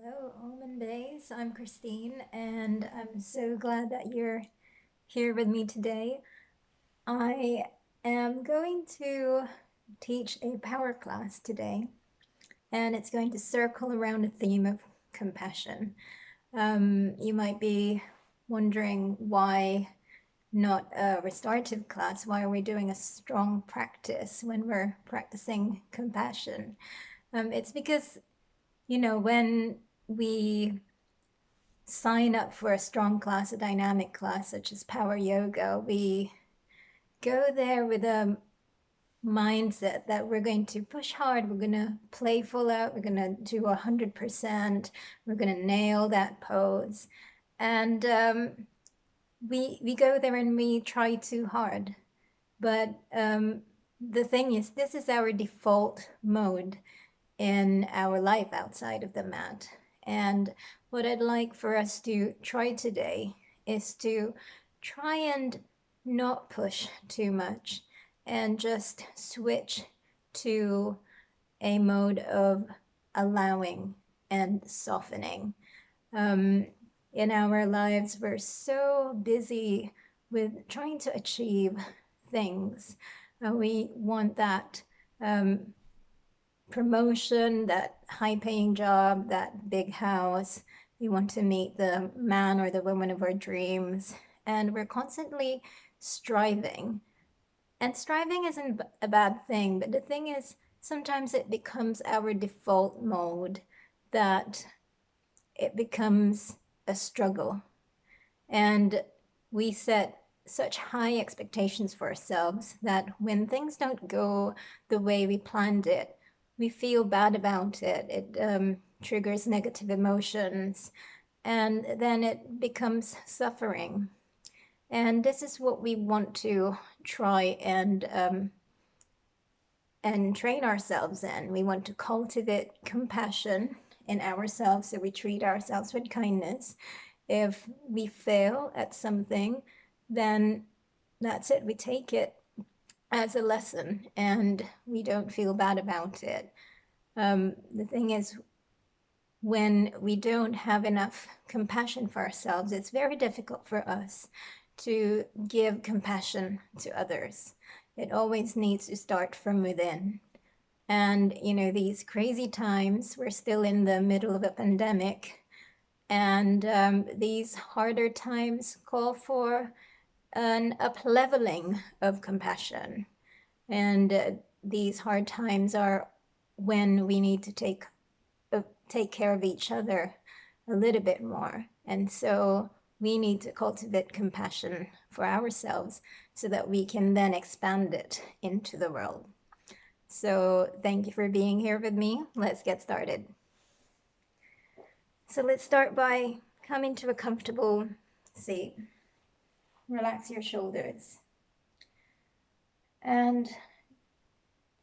Hello, Omen Bays. I'm Christine, and I'm so glad that you're here with me today. I am going to teach a power class today, and it's going to circle around a theme of compassion. You might be wondering why not a restorative class? Why are we doing a strong practice when we're practicing compassion? It's because, when we sign up for a strong class, a dynamic class such as power yoga, we go there with a mindset that we're going to push hard, we're going to play full out, we're going to do 100%, we're going to nail that pose. And we go there and we try too hard. But the thing is, this is our default mode in our life outside of the mat. And what I'd like for us to try today is to try and not push too much and just switch to a mode of allowing and softening. Um, in our lives, we're so busy with trying to achieve things. We want that promotion, that high paying job, that big house. We want to meet the man or the woman of our dreams. And we're constantly striving. And striving isn't a bad thing, but the thing is, sometimes it becomes our default mode that it becomes a struggle. And we set such high expectations for ourselves that when things don't go the way we planned it, we feel bad about it. It triggers negative emotions, and then it becomes suffering. And this is what we want to try and train ourselves in. We want to cultivate compassion in ourselves, so we treat ourselves with kindness. If we fail at something, then that's it. We take it as a lesson and we don't feel bad about it. The thing is, when we don't have enough compassion for ourselves, it's very difficult for us to give compassion to others. It always needs to start from within. And, these crazy times, we're still in the middle of a pandemic. And these harder times call for an upleveling of compassion. And these hard times are when we need to take care of each other a little bit more. And so we need to cultivate compassion for ourselves so that we can then expand it into the world. So thank you for being here with me. Let's get started. So let's start by coming to a comfortable seat. Relax your shoulders. And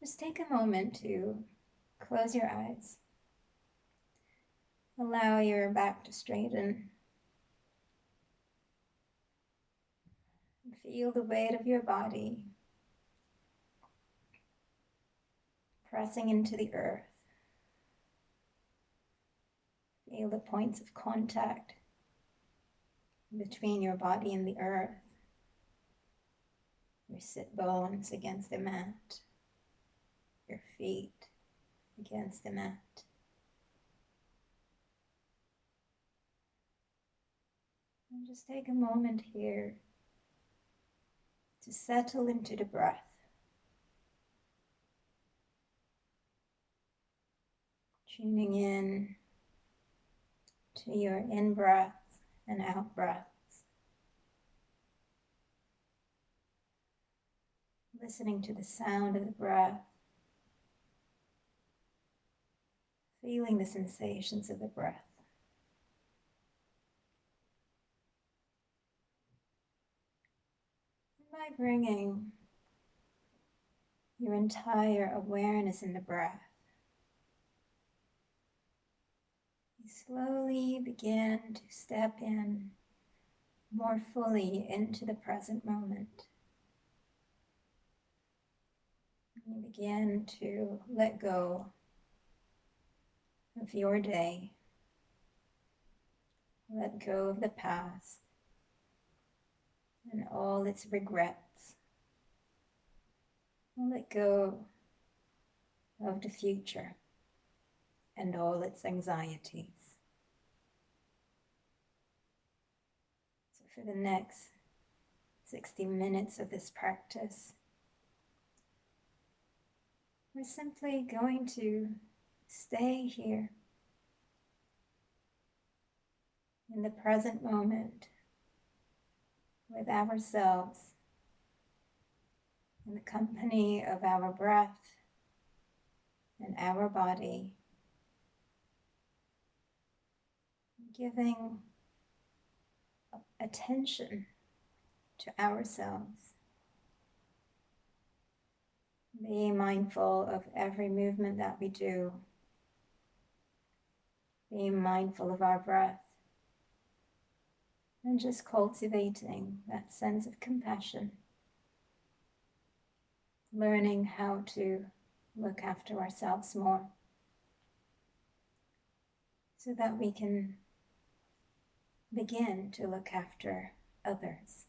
just take a moment to close your eyes. Allow your back to straighten. Feel the weight of your body pressing into the earth. Feel the points of contact between your body and the earth. Your sit bones against the mat. Your feet against the mat. And just take a moment here to settle into the breath. Tuning in to your in-breath and out-breaths. Listening to the sound of the breath. Feeling the sensations of the breath. And by bringing your entire awareness in the breath, you slowly begin to step in more fully into the present moment. You begin to let go of your day, Let go of the past and all its regrets. Let go of the future and all its anxieties. So for the next 60 minutes of this practice, we're simply going to stay here in the present moment with ourselves, in the company of our breath and our body, giving attention to ourselves. Being mindful of every movement that we do, being mindful of our breath, and just cultivating that sense of compassion, learning how to look after ourselves more so that we can begin to look after others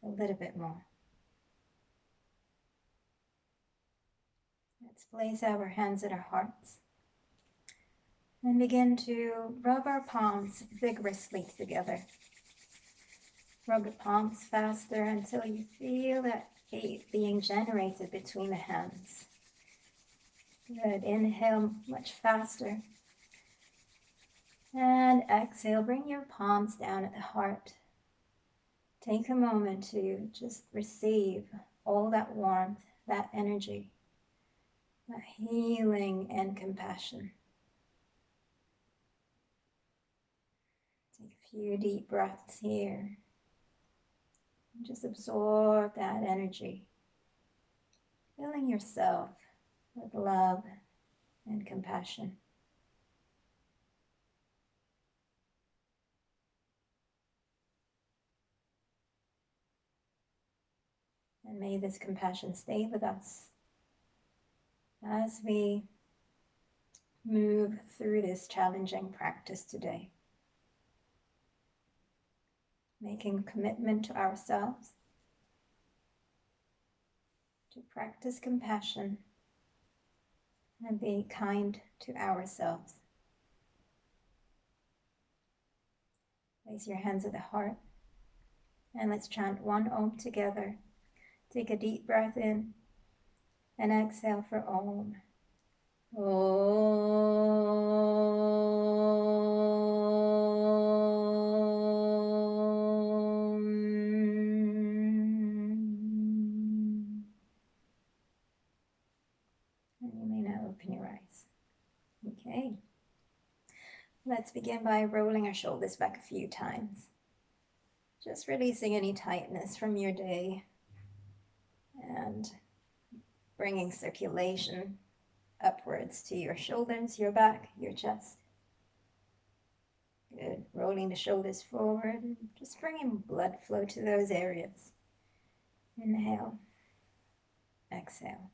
a little bit more. Let's place our hands at our hearts and begin to rub our palms vigorously together. Rub the palms faster until you feel that heat being generated between the hands. Good. Inhale much faster. And exhale, bring your palms down at the heart. Take a moment to just receive all that warmth, that energy, that healing and compassion. Take a few deep breaths here. And just absorb that energy, filling yourself with love and compassion. And may this compassion stay with us as we move through this challenging practice today. Making a commitment to ourselves to practice compassion and be kind to ourselves. Place your hands at the heart and let's chant one Om together. Take a deep breath in and exhale for Om. And you may now open your eyes. Okay. Let's begin by rolling our shoulders back a few times. Just releasing any tightness from your day and bringing circulation upwards to your shoulders, your back, your chest. Good. Rolling the shoulders forward and just bringing blood flow to those areas. Inhale. Exhale.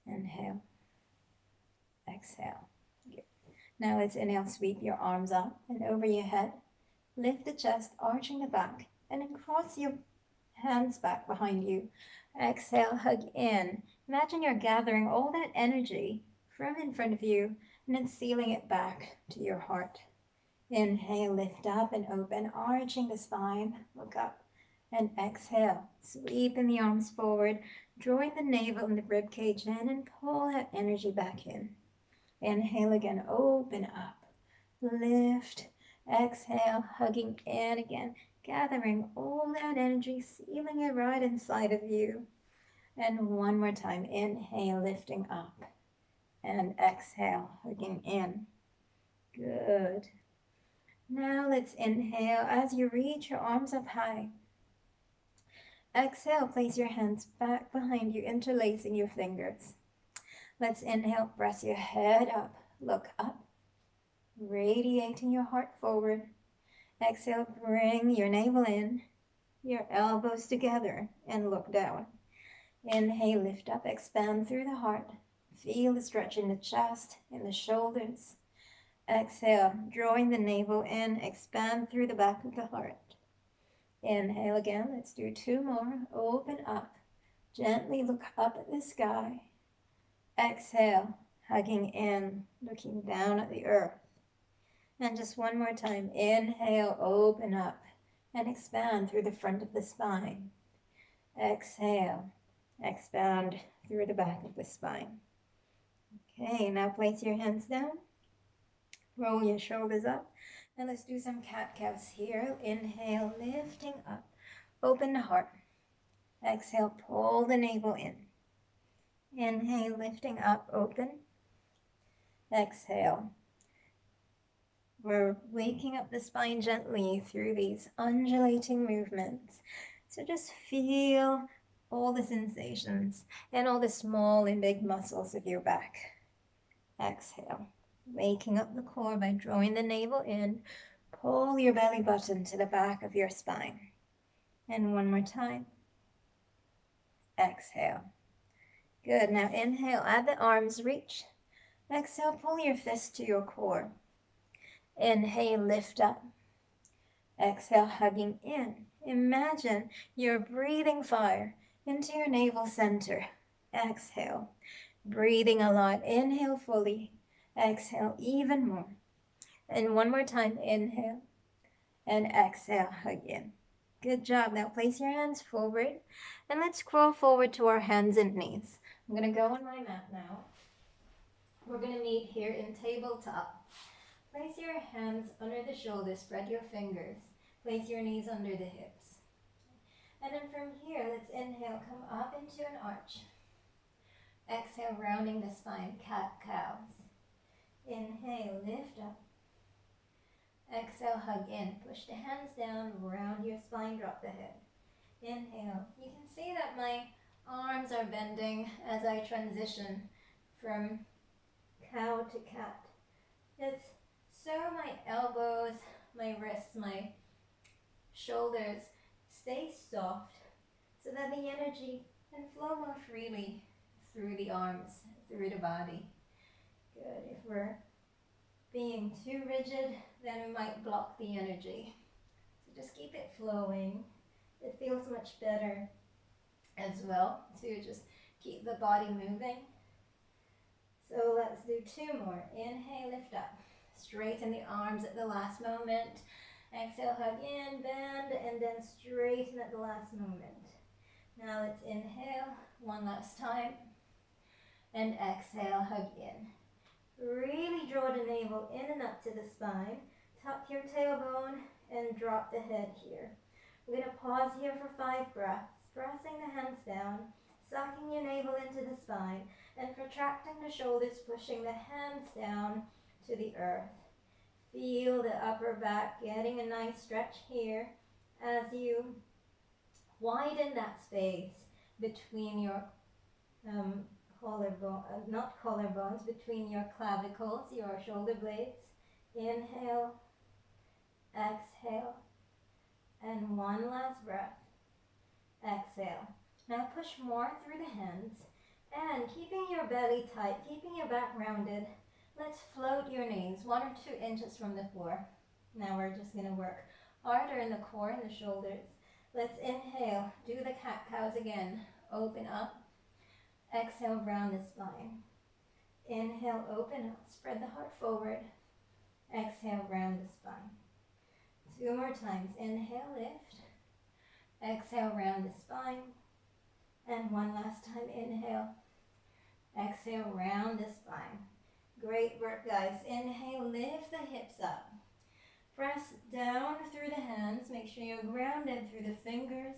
Inhale. Exhale. Good. Now let's inhale, sweep your arms up and over your head. Lift the chest, arching the back, and then cross your hands back behind you. Exhale, hug in. Imagine you're gathering all that energy from in front of you and then sealing it back to your heart. Inhale, lift up and open, arching the spine. Look up. And exhale, sweeping the arms forward, drawing the navel and the rib cage in and pull that energy back in. Inhale again, open up, lift, exhale, hugging in again, gathering all that energy, sealing it right inside of you. And one more time, inhale, lifting up, and exhale, hugging in. Good. Now let's inhale as you reach your arms up high. Exhale, place your hands back behind you, interlacing your fingers. Let's inhale, press your head up, look up, radiating your heart forward. Exhale, bring your navel in, your elbows together, and look down. Inhale, lift up, expand through the heart. Feel the stretch in the chest, in the shoulders. Exhale, drawing the navel in, expand through the back of the heart. Inhale again, let's do 2 more. Open up, gently look up at the sky. Exhale, hugging in, looking down at the earth. And just 1 more time. Inhale, open up and expand through the front of the spine. Exhale, expand through the back of the spine. Okay, now place your hands down. Roll your shoulders up. And let's do some cat-cows here. Inhale, lifting up. Open the heart. Exhale, pull the navel in. Inhale, lifting up, open. Exhale. We're waking up the spine gently through these undulating movements. So just feel all the sensations and all the small and big muscles of your back. Exhale. Waking up the core by drawing the navel in. Pull your belly button to the back of your spine. And 1 more time. Exhale. Good. Now inhale, add the arms reach. Exhale, pull your fist to your core. Inhale, lift up. Exhale, hugging in. Imagine you're breathing fire into your navel center. Exhale, breathing a lot. Inhale fully. Exhale even more. And 1 more time, inhale. And exhale, hug in. Good job. Now place your hands forward. And let's crawl forward to our hands and knees. I'm going to go on my mat now. We're going to meet here in tabletop. Place your hands under the shoulders, spread your fingers. Place your knees under the hips. And then from here, let's inhale, come up into an arch. Exhale, rounding the spine, cat-cows. Inhale, lift up. Exhale, hug in. Push the hands down, round your spine, drop the head. Inhale. You can see that my arms are bending as I transition from cow to cat. It's so my elbows, my wrists, my shoulders stay soft so that the energy can flow more freely through the arms, through the body. Good. If we're being too rigid, then we might block the energy. So just keep it flowing. It feels much better as well to just keep the body moving. So let's do 2 more. Inhale, lift up. Straighten the arms at the last moment. Exhale, hug in, bend, and then straighten at the last moment. Now let's inhale 1 last time. And exhale, hug in. Really draw the navel in and up to the spine. Tuck your tailbone and drop the head here. We're going to pause here for 5 breaths, pressing the hands down, sucking your navel into the spine, and protracting the shoulders, pushing the hands down to the earth. Feel the upper back getting a nice stretch here as you widen that space between your collarbones, between your clavicles, your shoulder blades. Inhale, exhale, and 1 last breath. Exhale. Now push more through the hands and keeping your belly tight, keeping your back rounded. Let's float your knees 1 or 2 inches from the floor. Now we're just going to work harder in the core and the shoulders. Let's inhale, do the cat-cows again. Open up. Exhale, round the spine. Inhale, open up, spread the heart forward. Exhale, round the spine. 2 more times. Inhale, lift. Exhale, round the spine. And 1 last time. Inhale. Exhale, round the spine. Great work, guys. Inhale, lift the hips up. Press down through the hands. Make sure you're grounded through the fingers,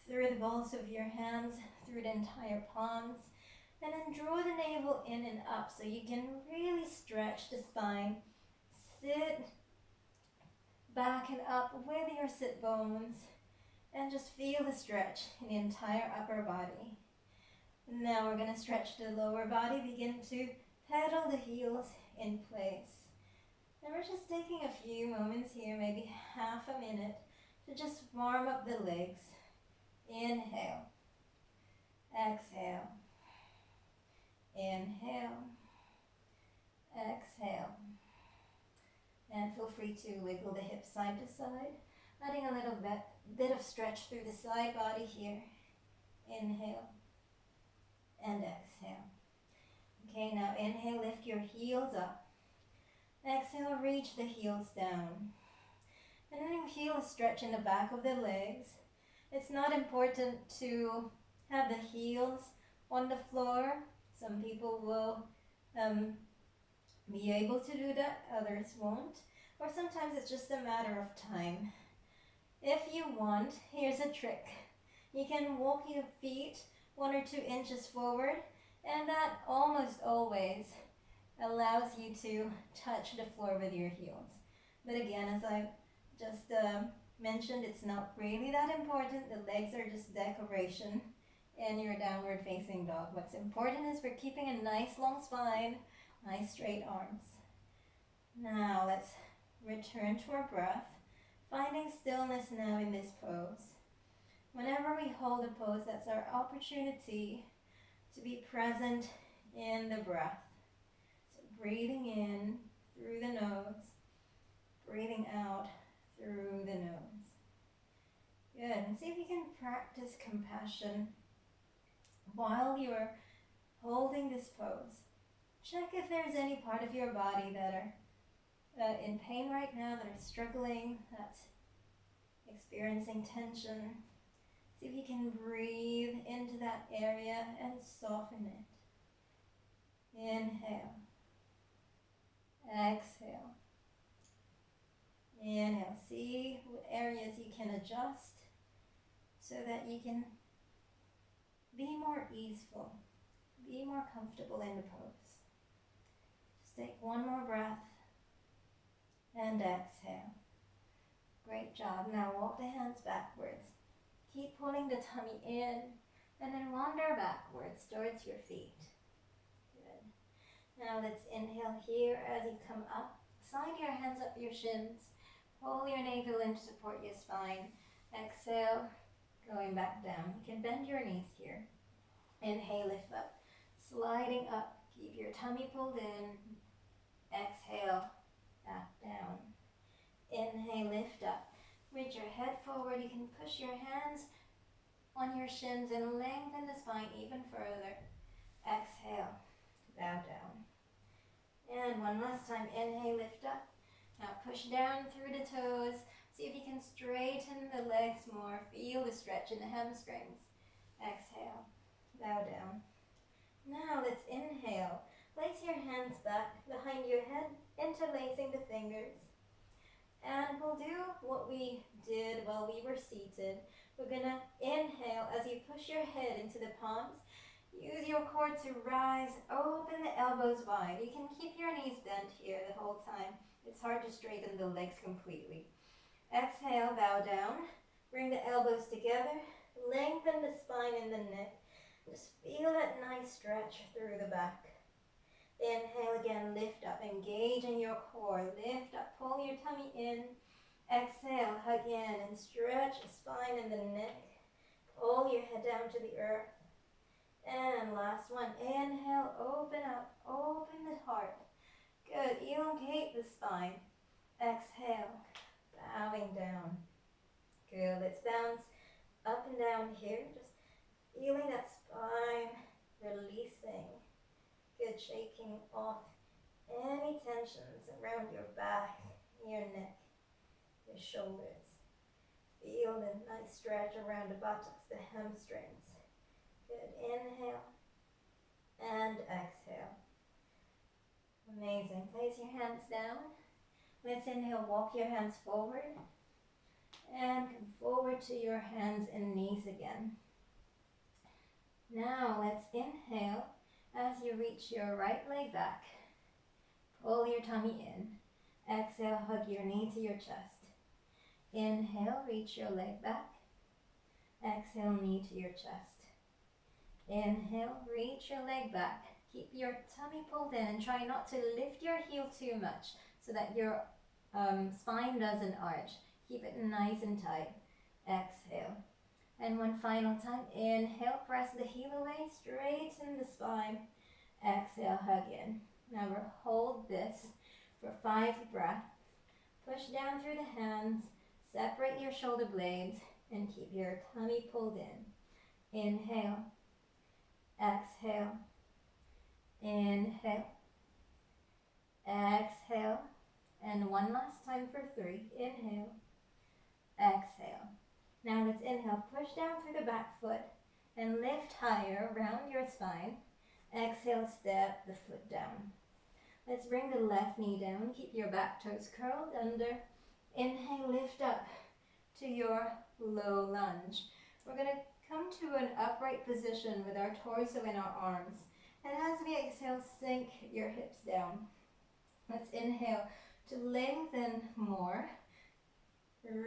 through the balls of your hands, through the entire palms. And then draw the navel in and up so you can really stretch the spine. Sit back and up with your sit bones and just feel the stretch in the entire upper body. Now we're going to stretch the lower body, begin to pedal the heels in place. And we're just taking a few moments here, maybe half a minute, to just warm up the legs. Inhale, exhale, inhale, exhale, And feel free to wiggle the hips side to side, letting a little bit of stretch through the side body here. Inhale and exhale. Okay, now inhale, lift your heels up. Exhale, reach the heels down. And then you feel a stretch in the back of the legs. It's not important to have the heels on the floor. Some people will be able to do that, others won't. Or sometimes it's just a matter of time. If you want, here's a trick. You can walk your feet 1 or 2 inches forward, and that almost always allows you to touch the floor with your heels. But again, as I just mentioned, it's not really that important. The legs are just decoration in your downward facing dog. What's important is we're keeping a nice long spine, nice straight arms. Now let's return to our breath, finding stillness now in this pose. Whenever we hold a pose, that's our opportunity to be present in the breath. So breathing in through the nose, breathing out through the nose. Good, and see if you can practice compassion while you're holding this pose. Check if there's any part of your body that are in pain right now, that are struggling, that's experiencing tension. See if you can breathe into that area and soften it. Inhale. Exhale. Inhale. See what areas you can adjust so that you can be more easeful, be more comfortable in the pose. Just take one more breath and exhale. Great job. Now walk the hands backwards. Keep pulling the tummy in and then wander backwards towards your feet. Good. Now let's inhale here as you come up. Slide your hands up your shins. Pull your navel in to support your spine. Exhale, going back down. You can bend your knees here. Inhale, lift up. Sliding up. Keep your tummy pulled in. Exhale, back down. Inhale, lift up. Reach your head forward. You can push your hands on your shins and lengthen the spine even further. Exhale, bow down. And one last time. Inhale, lift up. Now push down through the toes. See if you can straighten the legs more. Feel the stretch in the hamstrings. Exhale, bow down. Now let's inhale. Place your hands back behind your head, interlacing the fingers. And we'll do what we did while we were seated. We're gonna inhale as you push your head into the palms. Use your core to rise, open the elbows wide. You can keep your knees bent here the whole time. It's hard to straighten the legs completely. Exhale, bow down. Bring the elbows together. Lengthen the spine and the neck. Just feel that nice stretch through the back. Inhale again, lift up, engage in your core. Lift up, pull your tummy in. Exhale, hug in and stretch the spine and the neck. Pull your head down to the earth. And last one, inhale, open up, open the heart. Good, elongate the spine. Exhale, bowing down. Good, let's bounce up and down here. Just feeling that spine releasing. Good, shaking off any tensions around your back, your neck, your shoulders. Feel the nice stretch around the buttocks, the hamstrings. Good, inhale and exhale. Amazing. Place your hands down. Let's inhale, walk your hands forward and come forward to your hands and knees again. Now let's inhale as you reach your right leg back. Pull your tummy in. Exhale, hug your knee to your chest. Inhale, reach your leg back. Exhale, knee to your chest. Inhale, reach your leg back. Keep your tummy pulled in and try not to lift your heel too much so that your spine doesn't arch. Keep it nice and tight. Exhale. And one final time. Inhale, press the heel away, straighten the spine. Exhale, hug in. Now we'll hold this for 5 breaths. your shoulder blades and keep your tummy pulled in. Inhale, exhale, inhale, exhale, and one last time for 3. Inhale, exhale. Now let's inhale, push down through the back foot and lift higher around your spine. Exhale, step the foot down. Let's bring the left knee down. Keep your back toes curled under. Inhale, lift up to your low lunge. We're going to come to an upright position with our torso in our arms. And as we exhale, sink your hips down. Let's inhale to lengthen more.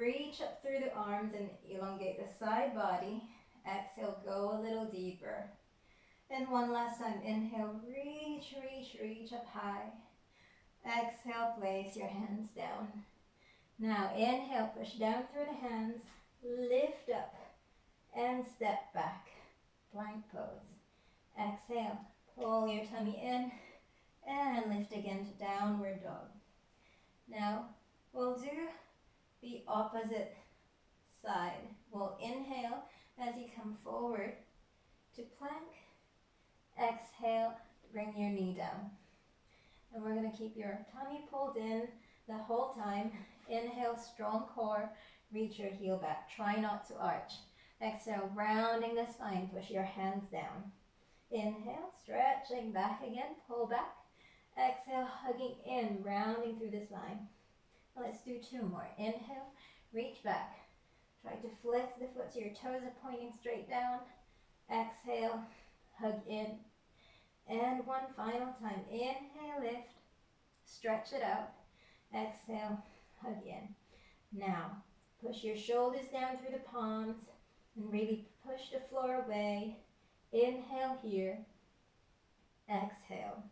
Reach up through the arms and elongate the side body. Exhale, go a little deeper. And one last time, inhale, reach, reach, reach up high. Exhale, place your hands down. Now inhale, push down through the hands, lift up and step back. Plank pose. Exhale, pull your tummy in and lift again to downward dog. Now we'll do the opposite side. We'll inhale as you come forward to plank. Exhale, bring your knee down. And we're going to keep your tummy pulled in the whole time. Inhale, strong core, reach your heel back. Try not to arch. Exhale, rounding the spine, push your hands down. Inhale, stretching back again, pull back. Exhale, hugging in, rounding through the spine. Let's do 2 more. Inhale, reach back. Try to flex the foot so your toes are pointing straight down. Exhale, hug in. And one final time. Inhale, lift. Stretch it out. Exhale, hug in. Now, push your shoulders down through the palms and really push the floor away. Inhale here. Exhale.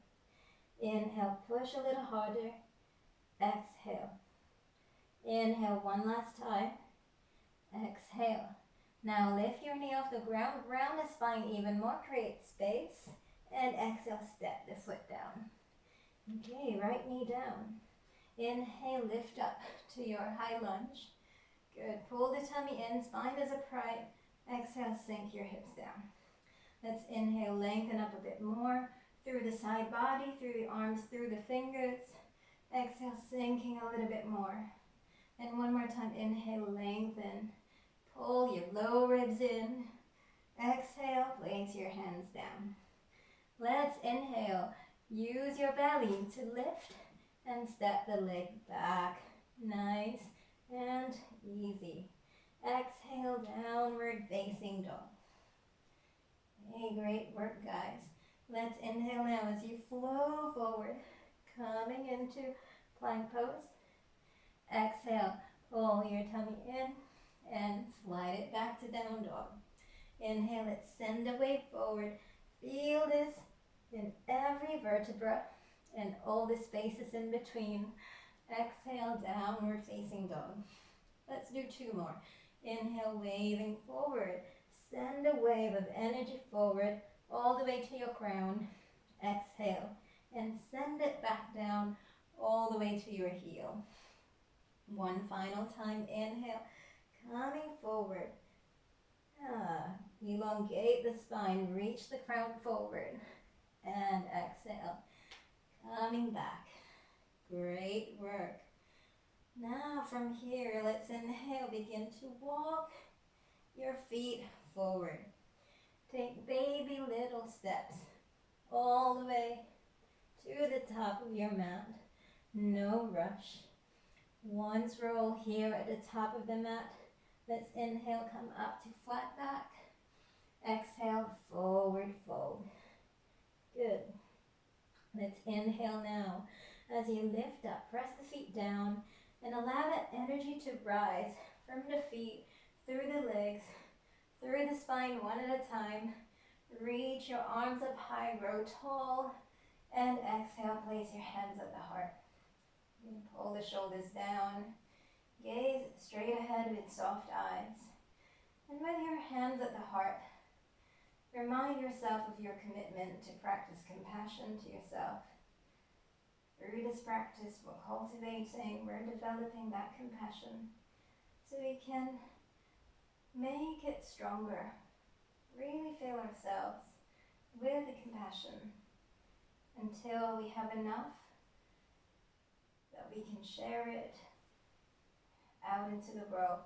Inhale, push a little harder. Exhale. Inhale one last time. Exhale. Now lift your knee off the ground, round the spine even more, create space. And exhale, step the foot down. Okay, right knee down. Inhale, lift up to your high lunge. Good, pull the tummy in, spine is upright. Exhale, sink your hips down. Let's inhale, lengthen up a bit more through the side body, through the arms, through the fingers. Exhale, sinking a little bit more. And one more time, inhale, lengthen. Pull your low ribs in. Exhale, place your hands down. Let's inhale. Use your belly to lift and step the leg back. Nice and easy. Exhale, downward facing dog. Hey, great work, guys. Let's inhale now as you flow forward, coming into plank pose. Exhale, pull your tummy in and slide it back to down dog. Inhale, let's send the weight forward. Feel this in every vertebra and all the spaces in between. Exhale, downward facing dog. Let's do 2 more. Inhale, waving forward. Send a wave of energy forward all the way to your crown. Exhale, and send it back down all the way to your heel. One final time. Inhale, coming forward. Elongate the spine, reach the crown forward. And exhale, coming back. Great work. Now from here, let's inhale, begin to walk your feet forward. Take baby little steps all the way to the top of your mat. No rush. Once roll here at the top of the mat. Let's inhale, come up to flat back. Exhale, forward fold. Good. Let's inhale now. As you lift up, press the feet down and allow that energy to rise from the feet, through the legs, through the spine one at a time. Reach your arms up high, grow tall, and exhale, place your hands at the heart. And pull the shoulders down. Gaze straight ahead with soft eyes. And with your hands at the heart, remind yourself of your commitment to practice compassion to yourself. Through this practice, we're cultivating, we're developing that compassion. so we can make it stronger. Really feel ourselves with the compassion until we have enough that we can share it out into the world.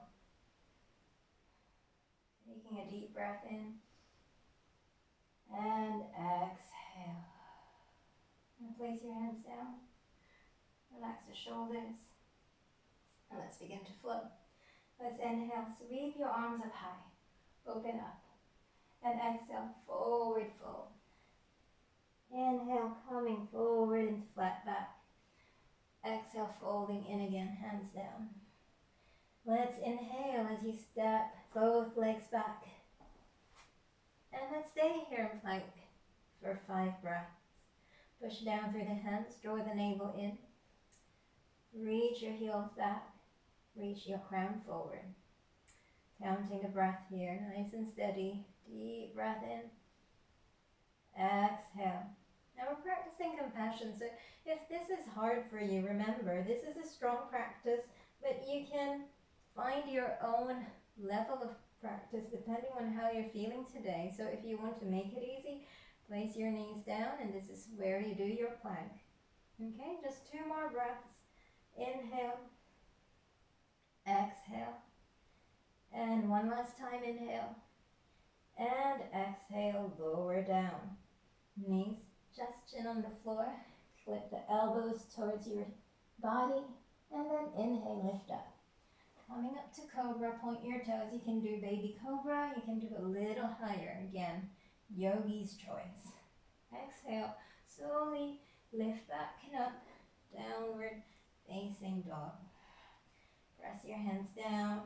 Taking a deep breath in and exhale. And place your hands down. Relax the shoulders. And let's begin to flow. Let's inhale, sweep your arms up high. Open up. And exhale, forward fold. Inhale, coming forward into flat back. Exhale, folding in again, hands down. Let's inhale as you step both legs back. And let's stay here in plank for 5 breaths. Push down through the hands, draw the navel in. Reach your heels back. Reach your crown forward. Counting the breath here, nice and steady. Deep breath in. Exhale. Now we're practicing compassion, so if this is hard for you, remember, this is a strong practice, but you can find your own level of practice depending on how you're feeling today. So if you want to make it easy, place your knees down, and this is where you do your plank. Okay, just 2 more breaths. Inhale. Exhale. And one last time, inhale. And exhale, lower down. Knees just chin on the floor. Flip the elbows towards your body. And then inhale, lift up. Coming up to cobra, point your toes. You can do baby cobra. You can do a little higher. Again, yogi's choice. Exhale, slowly lift back and up. Downward facing dog. Press your hands down.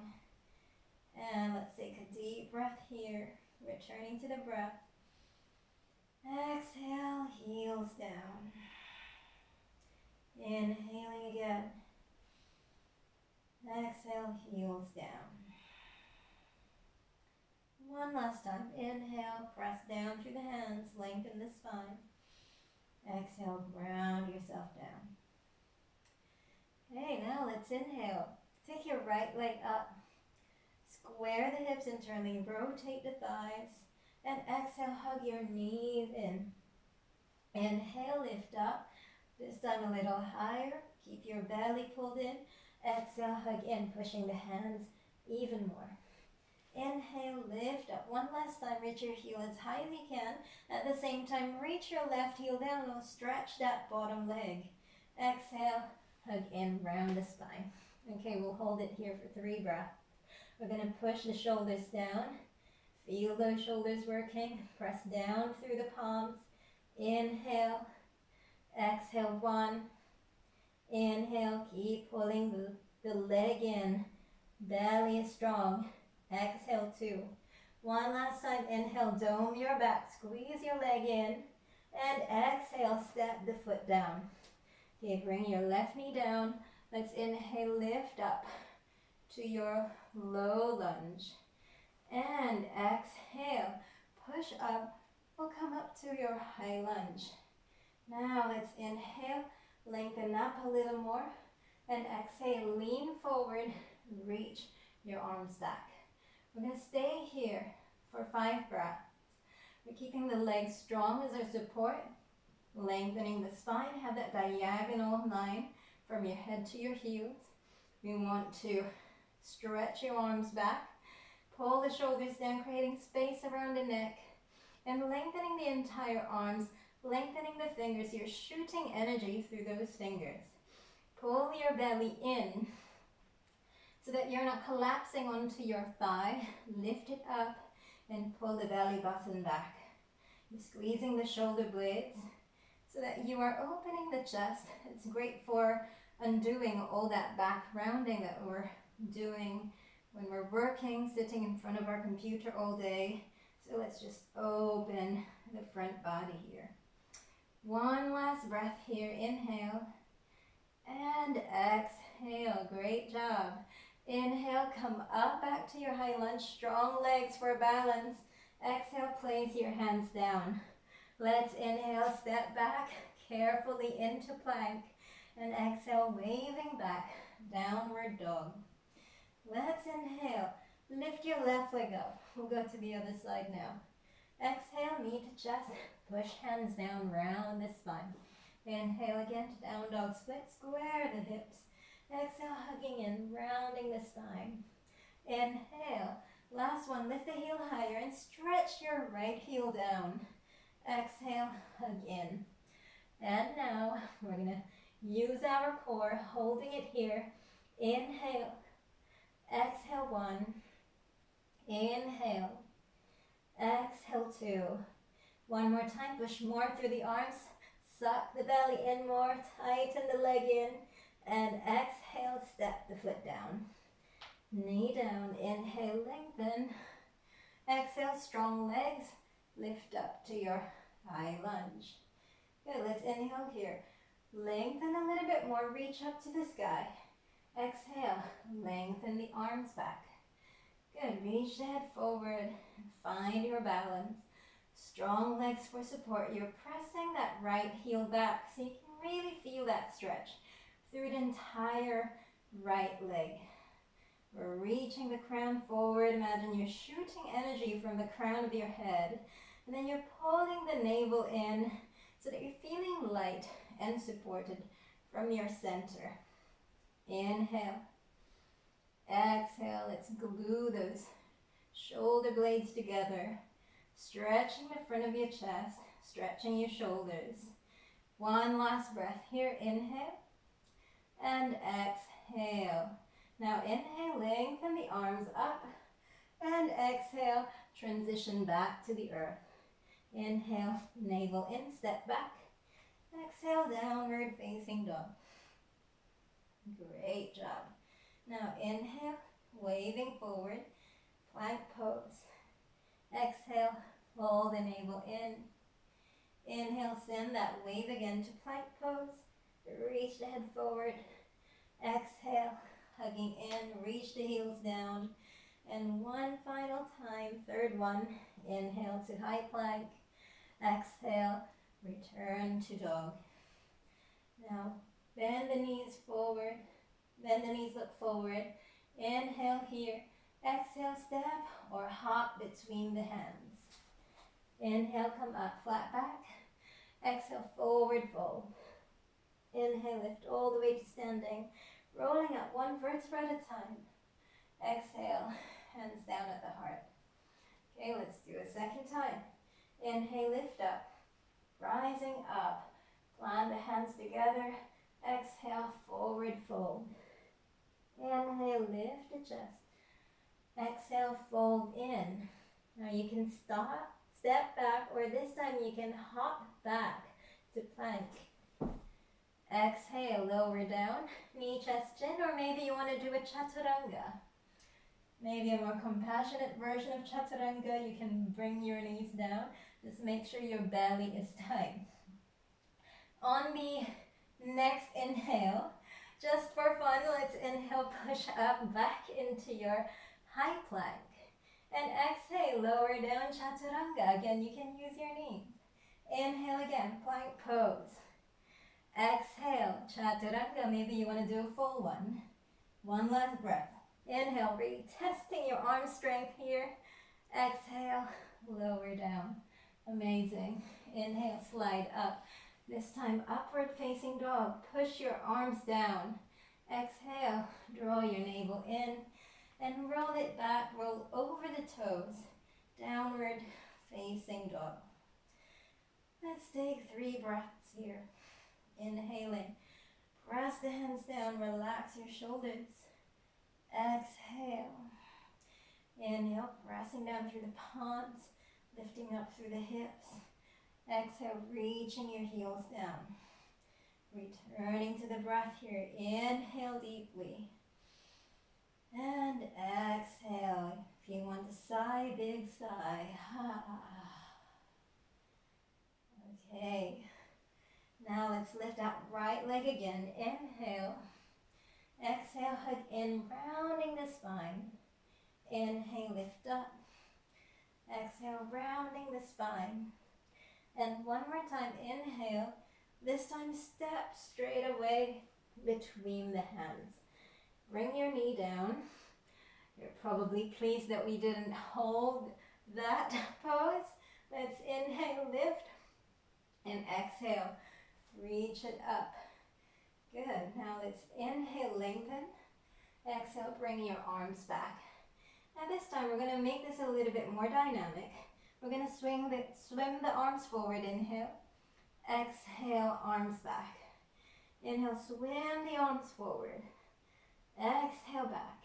And let's take a deep breath here. Returning to the breath. Exhale, heels down. Inhaling again. Exhale, heels down. One last time. Inhale, press down through the hands, lengthen the spine. Exhale, ground yourself down. Okay, now let's inhale. Take your right leg up. Square the hips internally, rotate the thighs. And exhale, hug your knees in. Inhale, lift up. This time a little higher. Keep your belly pulled in. Exhale, hug in, pushing the hands even more. Inhale, lift up. One last time, reach your heel as high as you can. At the same time, reach your left heel down and stretch that bottom leg. Exhale, hug in, round the spine. Okay, we'll hold it here for 3 breaths. We're going to push the shoulders down. Feel those shoulders working. Press down through the palms. Inhale. Exhale, 1. Inhale, keep pulling the leg in. Belly is strong. Exhale, 2. One last time. Inhale, dome your back. Squeeze your leg in. And exhale, step the foot down. Okay, bring your left knee down. Let's inhale, lift up to your low lunge. And exhale, push up. We'll come up to your high lunge. Now let's inhale, lengthen up a little more. And exhale, lean forward, reach your arms back. We're going to stay here for 5 breaths. We're keeping the legs strong as our support. Lengthening the spine, have that diagonal line from your head to your heels. We want to stretch your arms back. Pull the shoulders down, creating space around the neck. And lengthening the entire arms, lengthening the fingers. You're shooting energy through those fingers. Pull your belly in so that you're not collapsing onto your thigh. Lift it up and pull the belly button back. You're squeezing the shoulder blades so that you are opening the chest. It's great for undoing all that back rounding that we're doing when we're working, sitting in front of our computer all day. So let's just open the front body here. One last breath here. Inhale and exhale. Great job. Inhale, come up back to your high lunge. Strong legs for balance. Exhale, place your hands down. Let's inhale, step back carefully into plank. And exhale, waving back, downward dog. Let's inhale. Lift your left leg up. We'll go to the other side now. Exhale, knee to chest. Push hands down, round the spine. Inhale again to down dog split. Square the hips. Exhale, hugging in, rounding the spine. Inhale. Last one, lift the heel higher and stretch your right heel down. Exhale, hug in. And now we're going to use our core, holding it here. Inhale. Exhale, 1. Inhale. Exhale, 2. One more time, push more through the arms. Suck the belly in more, tighten the leg in. And exhale, step the foot down. Knee down, inhale, lengthen. Exhale, strong legs. Lift up to your high lunge. Good, let's inhale here. Lengthen a little bit more, reach up to the sky. Exhale, lengthen the arms back. Good, reach the head forward, find your balance. Strong legs for support. You're pressing that right heel back so you can really feel that stretch through the entire right leg. We're reaching the crown forward. Imagine you're shooting energy from the crown of your head. And then you're pulling the navel in so that you're feeling light and supported from your center. Inhale. Exhale. Let's glue those shoulder blades together. Stretching the front of your chest. Stretching your shoulders. One last breath here. Inhale. And exhale. Now inhale, lengthen the arms up. And exhale, transition back to the earth. Inhale, navel in, step back. Exhale, downward facing dog. Great job. Now inhale, waving forward, plank pose. Exhale, pull the navel in. Inhale, send that wave again to plank pose. Reach the head forward. Exhale, hugging in, reach the heels down. And one final time, third one, inhale to high plank. Exhale, return to dog. Now, bend the knees forward. Bend the knees, look forward. Inhale here. Exhale, step or hop between the hands. Inhale, come up, flat back. Exhale, forward fold. Inhale, lift all the way to standing. Rolling up one vertebra at a time. Exhale, hands down at the heart. Okay, let's do a second time. Inhale, lift up. Rising up. Plant the hands together. Exhale, forward fold. Inhale, lift the chest. Exhale, fold in. Now you can stop, step back, or this time you can hop back to plank. Exhale, lower down, knee, chest, chin, or maybe you want to do a chaturanga. Maybe a more compassionate version of chaturanga, you can bring your knees down. Just make sure your belly is tight. On the next inhale, just for fun, let's inhale, push up back into your high plank. And exhale, lower down, chaturanga. Again, you can use your knees. Inhale again, plank pose. Exhale, chaturanga. Maybe you want to do a full one. One last breath. Inhale, really testing your arm strength here. Exhale, lower down. Amazing. Inhale, slide up. This time, upward facing dog. Push your arms down. Exhale, draw your navel in. And roll it back, roll over the toes. Downward facing dog. Let's take 3 breaths here. Inhaling. Press the hands down, relax your shoulders. Exhale. Inhale, pressing down through the palms, lifting up through the hips. Exhale, reaching your heels down. Returning to the breath here. Inhale deeply. And exhale. If you want to sigh, big sigh. Okay. Now let's lift out right leg again. Inhale. Exhale, hug in, rounding the spine. Inhale, lift up. Exhale, rounding the spine. And one more time, inhale. This time, step straight away between the hands. Bring your knee down. You're probably pleased that we didn't hold that pose. Let's inhale, lift, and exhale, reach it up. Good. Now let's inhale, lengthen. Exhale, bring your arms back. Now this time we're going to make this a little bit more dynamic. We're going to swim the arms forward. Inhale. Exhale, arms back. Inhale, swim the arms forward. Exhale, back.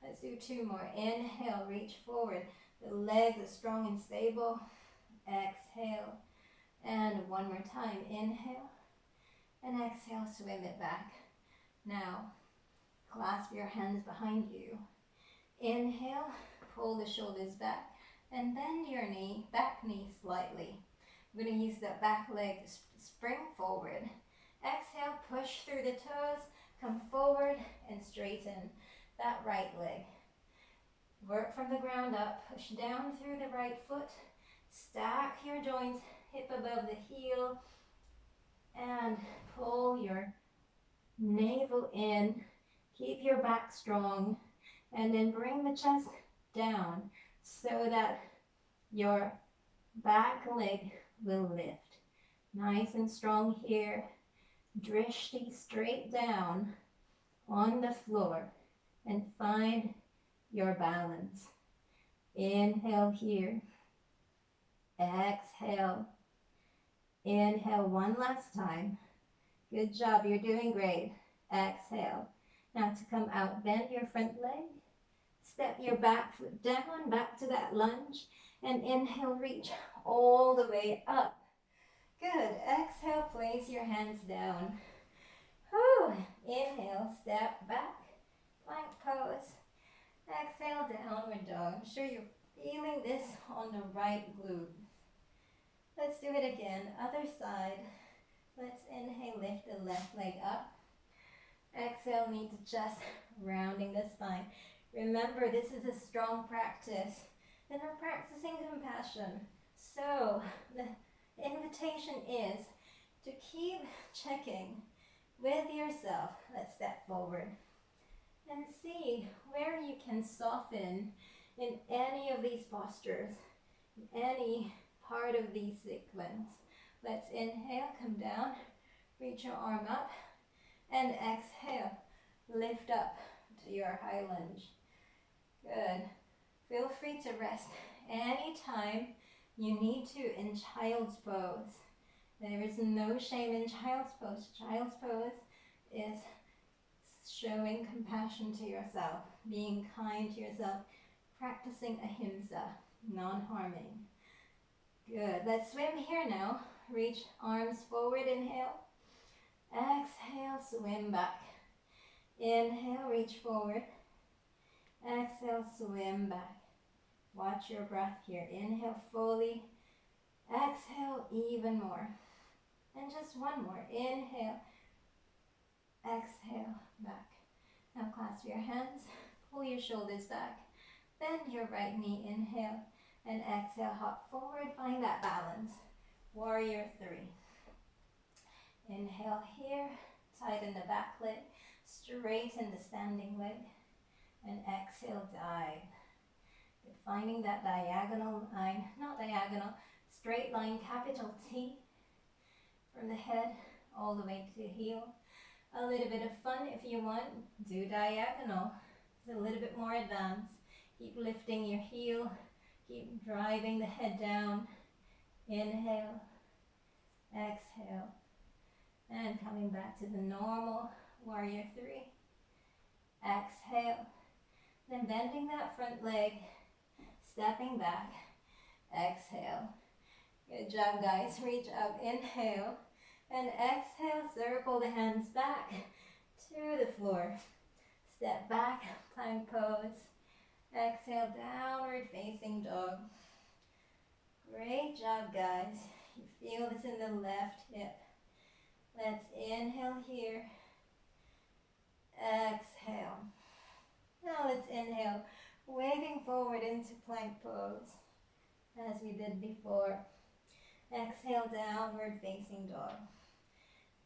Let's do two more. Inhale, reach forward. The legs are strong and stable. Exhale. And one more time. Inhale. And exhale, swim it back. Now, clasp your hands behind you. Inhale, pull the shoulders back. And bend your back knee slightly. We're going to use that back leg to spring forward. Exhale, push through the toes. Come forward and straighten that right leg. Work from the ground up. Push down through the right foot. Stack your joints, hip above the heel. And pull your navel in. Keep your back strong. And then bring the chest down so that your back leg will lift. Nice and strong here. Drishti straight down on the floor and find your balance. Inhale here. Exhale. Inhale one last time. Good job, you're doing great. Exhale. Now to come out, bend your front leg. Step your back foot down, back to that lunge. And inhale, reach all the way up. Good. Exhale, place your hands down. Whew. Inhale, step back. Plank pose. Exhale, downward dog. I'm sure you're feeling this on the right glute. Let's do it again. Other side. Let's inhale, lift the left leg up. Exhale, knee to chest, rounding the spine. Remember, this is a strong practice, and we're practicing compassion. So the invitation is to keep checking with yourself. Let's step forward and see where you can soften in any of these postures, any part of these sequence. Let's inhale, come down, reach your arm up, and exhale, lift up to your high lunge. Good. Feel free to rest anytime you need to in child's pose. There is no shame in child's pose. Child's pose is showing compassion to yourself, being kind to yourself, practicing ahimsa, non-harming. Good. Let's swim here now. Reach arms forward, inhale. Exhale, swim back. Inhale, reach forward. Exhale, swim back. Watch your breath here. Inhale fully. Exhale even more. And just one more. Inhale. Exhale, back. Now clasp your hands. Pull your shoulders back. Bend your right knee. Inhale. And exhale, hop forward. Find that balance. Warrior three. Inhale here. Tighten the back leg. Straighten the standing leg. And exhale, dive. Good. Finding that diagonal line, not diagonal, straight line, capital T, from the head all the way to the heel. A little bit of fun if you want, do diagonal. It's a little bit more advanced. Keep lifting your heel, keep driving the head down. Inhale, exhale, and coming back to the normal warrior three. Exhale. Then bending that front leg, stepping back, exhale. Good job, guys. Reach up, inhale, and exhale. Circle the hands back to the floor. Step back, plank pose. Exhale, downward facing dog. Great job, guys. You feel this in the left hip. Let's inhale here. Exhale. Now let's inhale, waving forward into plank pose, as we did before. Exhale, downward facing dog.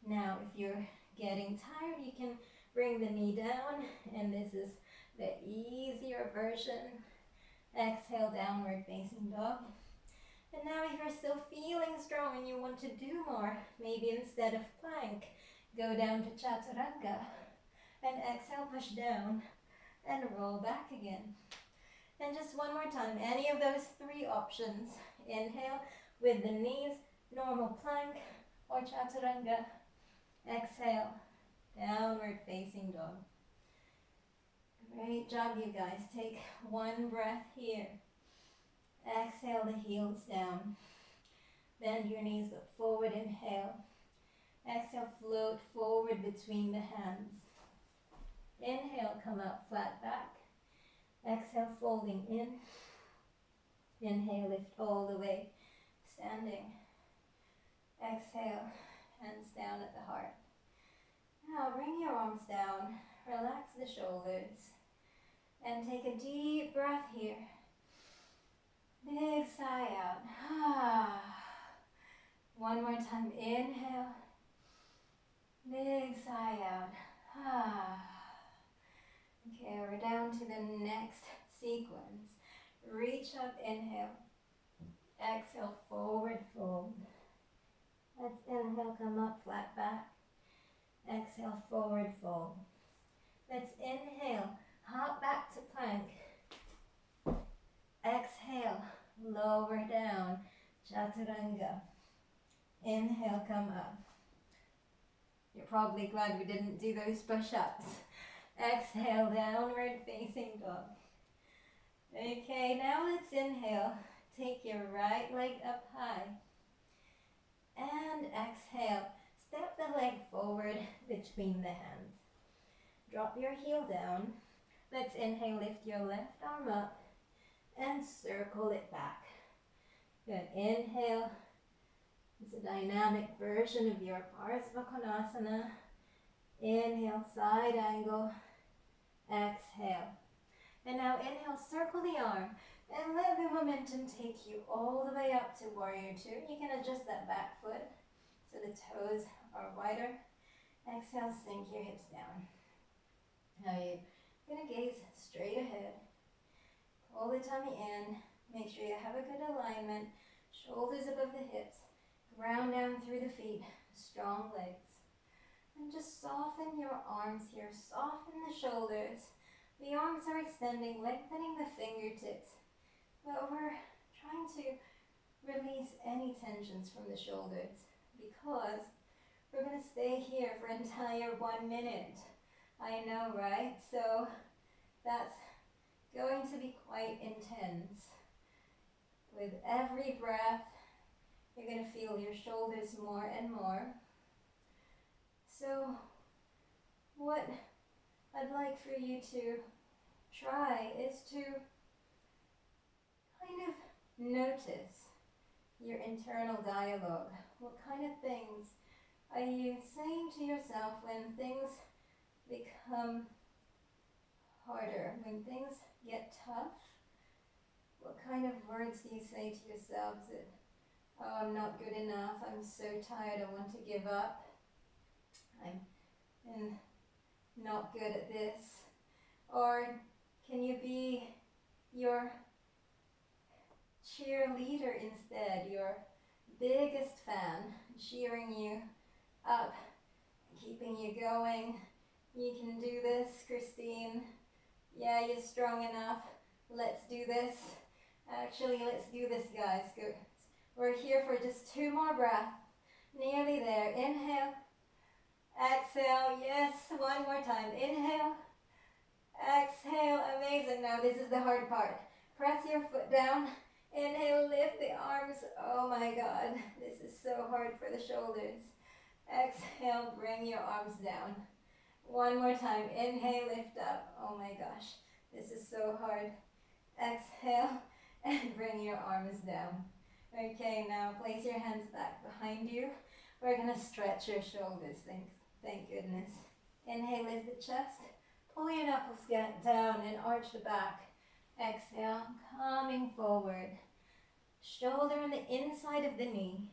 Now, if you're getting tired, you can bring the knee down, and this is the easier version. Exhale, downward facing dog. And now if you're still feeling strong and you want to do more, maybe instead of plank, go down to chaturanga. And exhale, push down and roll back again. And just one more time, any of those three options. Inhale with the knees, normal plank or chaturanga. Exhale, downward facing dog. Great job, you guys. Take one breath here. Exhale the heels down. Bend your knees, look forward, inhale. Exhale, float forward between the hands. Inhale, come up flat back. Exhale, folding in. Inhale, lift all the way, standing. Exhale, hands down at the heart. Now bring your arms down, relax the shoulders, and take a deep breath here. Big sigh out. One more time, inhale. Big sigh out. Okay, we're down to the next sequence. Reach up, inhale. Exhale, forward fold. Let's inhale, come up, flat back. Exhale, forward fold. Let's inhale, hop back to plank. Exhale, lower down, chaturanga. Inhale, come up. You're probably glad we didn't do those push-ups. Exhale, downward facing dog. Okay, now let's inhale. Take your right leg up high. And exhale, step the leg forward between the hands. Drop your heel down. Let's inhale, lift your left arm up and circle it back. Good, inhale. It's a dynamic version of your Parsva Konasana. Inhale, side angle. Exhale. And now inhale, circle the arm and let the momentum take you all the way up to Warrior Two. You can adjust that back foot so the toes are wider. Exhale, sink your hips down. Now you're going to gaze straight ahead. Pull the tummy in. Make sure you have a good alignment. Shoulders above the hips. Ground down through the feet. Strong legs. And just soften your arms here. Soften the shoulders. The arms are extending, lengthening the fingertips. But we're trying to release any tensions from the shoulders because we're going to stay here for an entire 1 minute. I know, right? So that's going to be quite intense. With every breath, you're going to feel your shoulders more and more. So what I'd like for you to try is to kind of notice your internal dialogue. What kind of things are you saying to yourself when things become harder, when things get tough? What kind of words do you say to yourself? Is it, oh, I'm not good enough, I'm so tired, I want to give up, I'm not good at this? Or can you be your cheerleader instead, your biggest fan, cheering you up, keeping you going? You can do this, Christine. Yeah, you're strong enough. Let's do this. Actually, let's do this, guys. Go. We're here for just 2 more breaths. Nearly there. Inhale. Exhale. Yes, one more time. Inhale. Exhale. Amazing. Now this is the hard part. Press your foot down. Inhale, lift the arms. Oh my God. This is so hard for the shoulders. Exhale, bring your arms down. One more time. Inhale, lift up. Oh my gosh. This is so hard. Exhale and bring your arms down. Okay, now place your hands back behind you. We're going to stretch your shoulders. Thank goodness. Inhale, lift the chest. Pull your knuckles down and arch the back. Exhale, coming forward. Shoulder on the inside of the knee.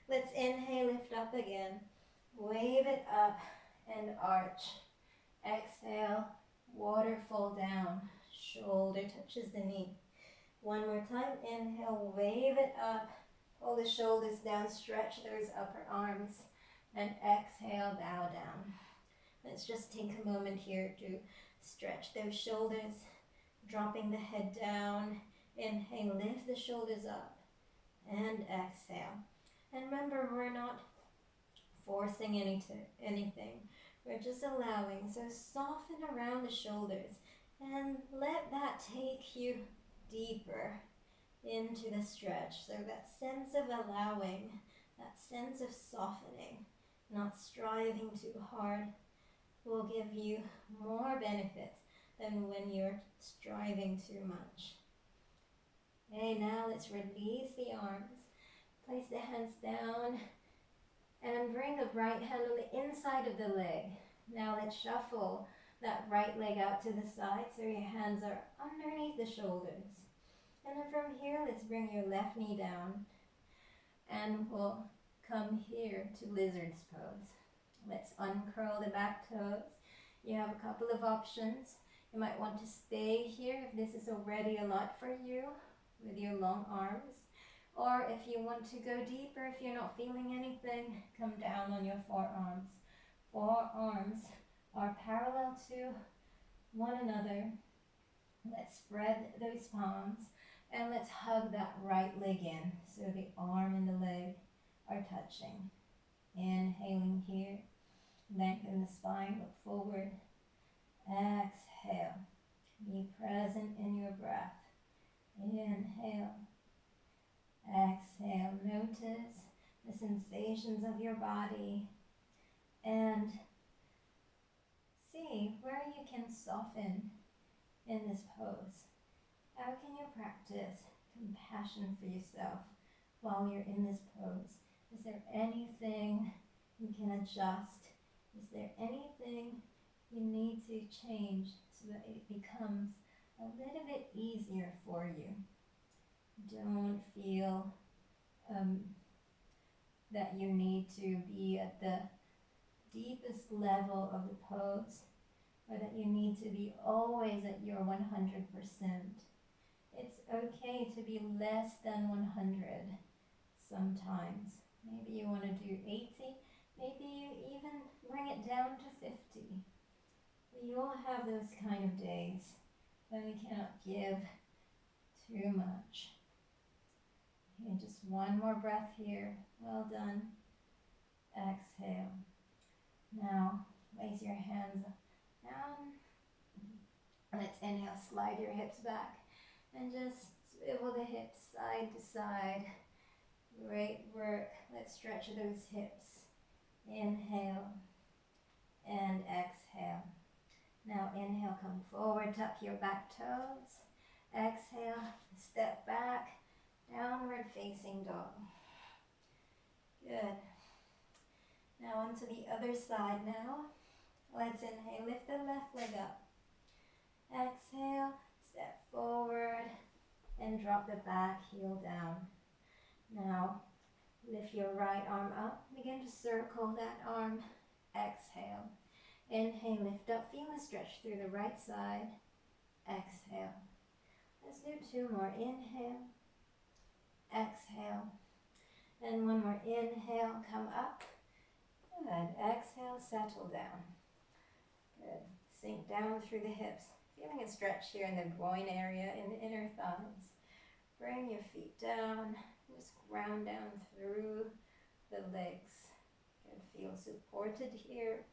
Let's inhale, lift up again. Wave it up and arch. Exhale waterfall down. Shoulder touches the knee. One more time. Inhale, wave it up. Pull the shoulders down, stretch those upper arms. And exhale, bow down. Let's just take a moment here to stretch those shoulders, dropping the head down. Inhale, lift the shoulders up. And exhale. And remember, we're not forcing anything. We're just allowing. So soften around the shoulders and let that take you deeper into the stretch. So that sense of allowing, that sense of softening, not striving too hard, will give you more benefit than when you're striving too much. Okay, now let's release the arms. Place the hands down and bring the right hand on the inside of the leg. Now let's shuffle that right leg out to the side so your hands are underneath the shoulders. And then from here, let's bring your left knee down and we'll come here to lizard's pose. Let's uncurl the back toes. You have a couple of options. You might want to stay here if this is already a lot for you with your long arms. Or if you want to go deeper, if you're not feeling anything, come down on your forearms. Forearms are parallel to one another. Let's spread those palms and let's hug that right leg in so the arm and the leg are touching. Inhaling here, lengthen the spine, look forward. Exhale, be present in your breath. Inhale, exhale, notice the sensations of your body and see where you can soften in this pose. How can you practice compassion for yourself while you're in this pose? Is there anything you can adjust? Is there anything you need to change so that it becomes a little bit easier for you? Don't feel that you need to be at the deepest level of the pose or that you need to be always at your 100%. It's okay to be less than 100 sometimes. Maybe you want to do 80, maybe you even bring it down to 50. We all have those kind of days when we cannot give too much. Okay, just one more breath here. Well done. Exhale. Now, place your hands down. Let's inhale, slide your hips back and just swivel the hips side to side. Great work. Let's stretch those hips. Inhale and exhale. Now inhale, come forward, tuck your back toes. Exhale, step back, downward facing dog. Good. Now onto the other side now. Let's inhale, lift the left leg up. Exhale, step forward and drop the back heel down. Now lift your right arm up. Begin to circle that arm. Exhale. Inhale, lift up. Feel the stretch through the right side. Exhale. Let's do two more. Inhale. Exhale. And one more. Inhale, come up. Good. Exhale, settle down. Good. Sink down through the hips. Feeling a stretch here in the groin area, in the inner thighs. Bring your feet down. Just ground down through the legs. Good. Feel supported here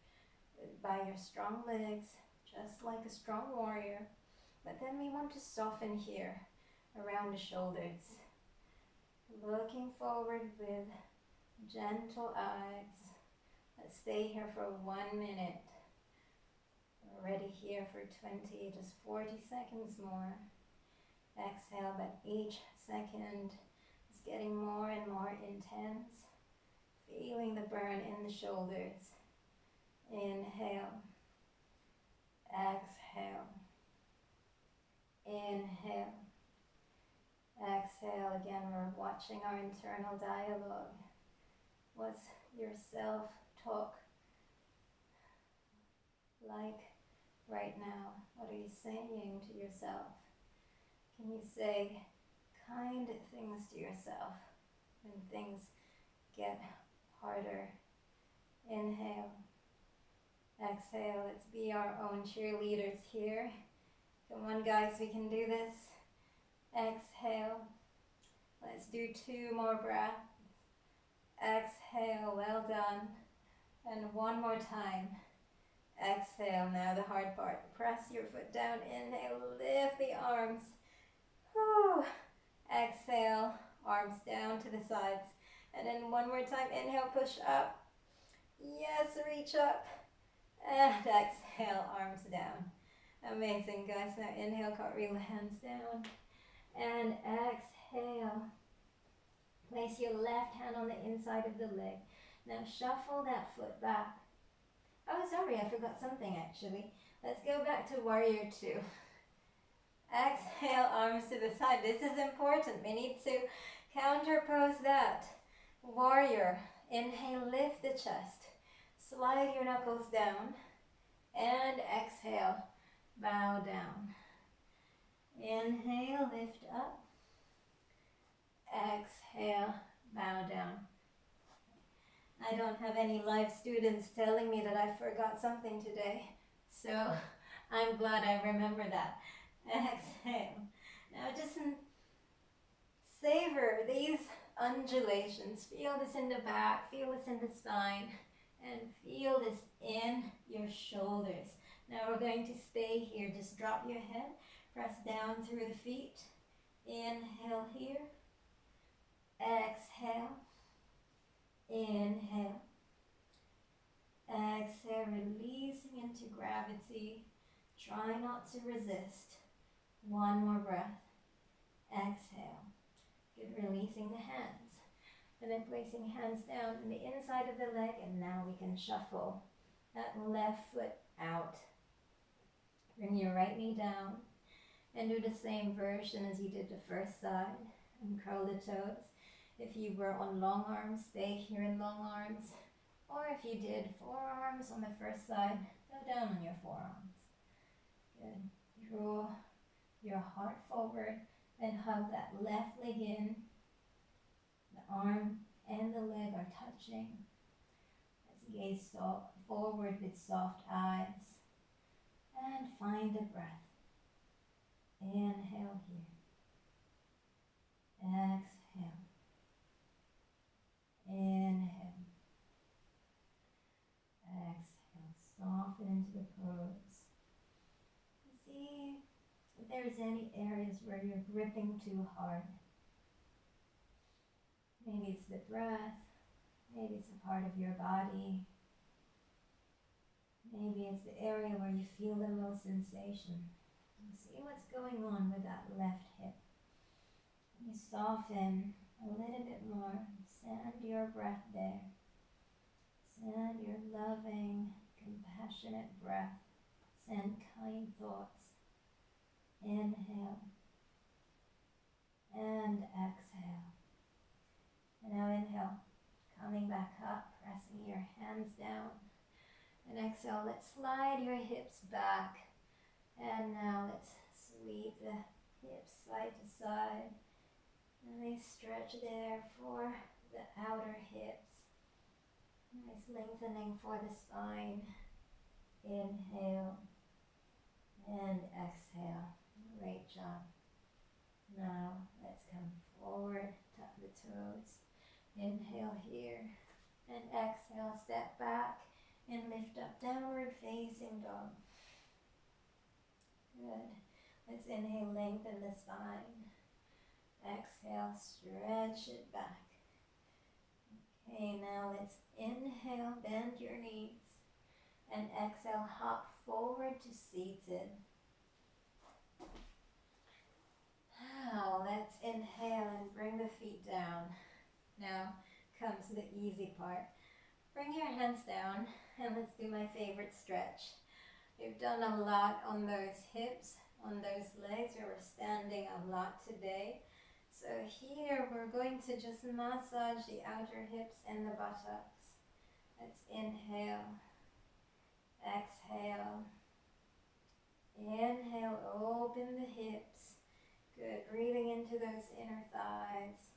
by your strong legs, just like a strong warrior. But then we want to soften here around the shoulders. Looking forward with gentle eyes. Let's stay here for 1 minute. We're ready here for 20, just 40 seconds more. Exhale, but each second is getting more and more intense. Feeling the burn in the shoulders. Inhale. Exhale. Inhale. Exhale. Again, we're watching our internal dialogue. What's your self-talk like right now? What are you saying to yourself? Can you say kind things to yourself when things get harder? Inhale. Exhale. Let's be our own cheerleaders here. Come on, guys, we can do this. Exhale. Let's do 2 more breaths. Exhale. Well done. And one more time. Exhale. Now the hard part. Press your foot down. Inhale. Lift the arms. Whew. Exhale. Arms down to the sides. And then one more time. Inhale. Push up. Yes. Reach up. And exhale. Arms down. Amazing, guys. Now inhale. Cartwheel. Hands down. And exhale. Place your left hand on the inside of the leg. Now shuffle that foot back. Oh, sorry, I forgot something actually. Let's go back to warrior 2. Exhale, arms to the side. This is important. We need to counterpose that. Warrior. Inhale, lift the chest. Slide your knuckles down. And exhale, bow down. Inhale, lift up. Exhale, bow down. I don't have any live students telling me that I forgot something today, so I'm glad I remember that. Exhale. Now just savor these undulations. Feel this in the back, feel this in the spine, and feel this in your shoulders. Now we're going to stay here. Just drop your head, press down through the feet. Inhale here. Exhale. Inhale. Exhale, releasing into gravity. Try not to resist. One more breath. Exhale. Good, releasing the hands. And then placing hands down in the inside of the leg, and now we can shuffle that left foot out. Bring your right knee down and do the same version as you did the first side, and curl the toes. If you were on long arms, stay here in long arms. Or if you did forearms on the first side, go down on your forearms. Good. Draw your heart forward and hug that left leg in. The arm and the leg are touching. Let's gaze forward with soft eyes. And find the breath. Inhale here. Exhale. Inhale. Exhale. Soften into the pose. See if there's any areas where you're gripping too hard. Maybe it's the breath. Maybe it's a part of your body. Maybe it's the area where you feel the most sensation. See what's going on with that left hip. You soften a little bit more. Send your breath there. Send your loving, compassionate breath. Send kind thoughts. Inhale. And exhale. And now inhale. Coming back up, pressing your hands down. And exhale, let's slide your hips back. And now let's sweep the hips side to side. And they stretch there for the outer hips. Nice lengthening for the spine. Inhale and exhale. Great job. Now let's come forward, tuck the toes. Inhale here and exhale, step back and lift up, downward facing dog. Good. Let's inhale, lengthen the spine. Exhale, stretch it back. Okay, now let's inhale, bend your knees. And exhale, hop forward to seated. Now let's inhale and bring the feet down. Now comes the easy part. Bring your hands down and let's do my favorite stretch. We've done a lot on those hips, on those legs. We were standing a lot today. So here we're going to just massage the outer hips and the buttocks. Let's inhale, exhale, Inhale, open the hips. Good, breathing into those inner thighs.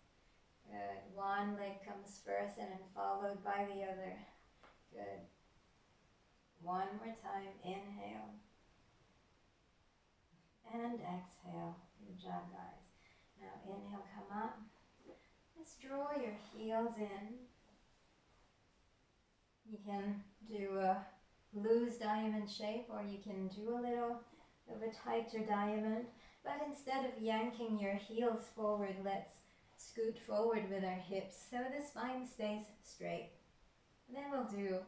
Good, one leg comes first and then followed by the other. Good. One more time, inhale. And exhale. Good job, guys. Now inhale, come up. Just draw your heels in. You can do a loose diamond shape, or you can do a little of a tighter diamond. But instead of yanking your heels forward, let's scoot forward with our hips so the spine stays straight. And then we'll do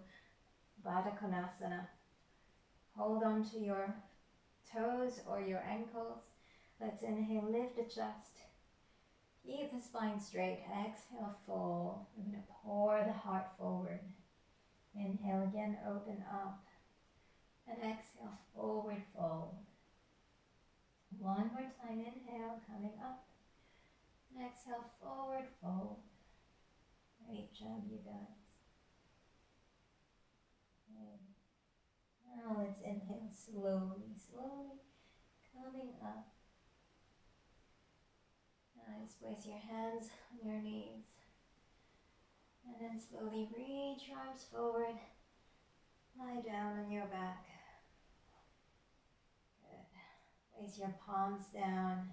Baddha Konasana. Hold on to your toes or your ankles. Let's inhale, lift the chest. Keep the spine straight. Exhale, fold. We're going to pour the heart forward. Inhale again, open up. And exhale, forward fold. One more time, inhale, coming up. And exhale, forward fold. Great job, you guys. Good. Now let's inhale slowly, slowly, coming up. Nice, place your hands on your knees. And then slowly reach your arms forward. Lie down on your back. Good. Place your palms down.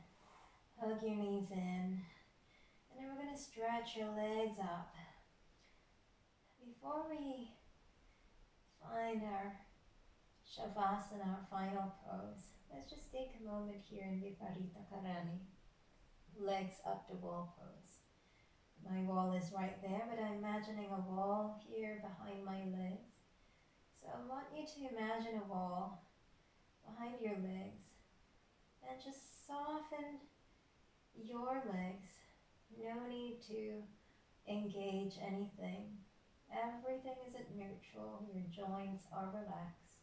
Hug your knees in. And then we're going to stretch your legs up. Before we find our Shavasana, our final pose, let's just take a moment here in Viparita Karani. Legs up to wall pose. My wall is right there, but I'm imagining a wall here behind my legs. So I want you to imagine a wall behind your legs and just soften your legs. No need to engage anything. Everything is at neutral. Your joints are relaxed.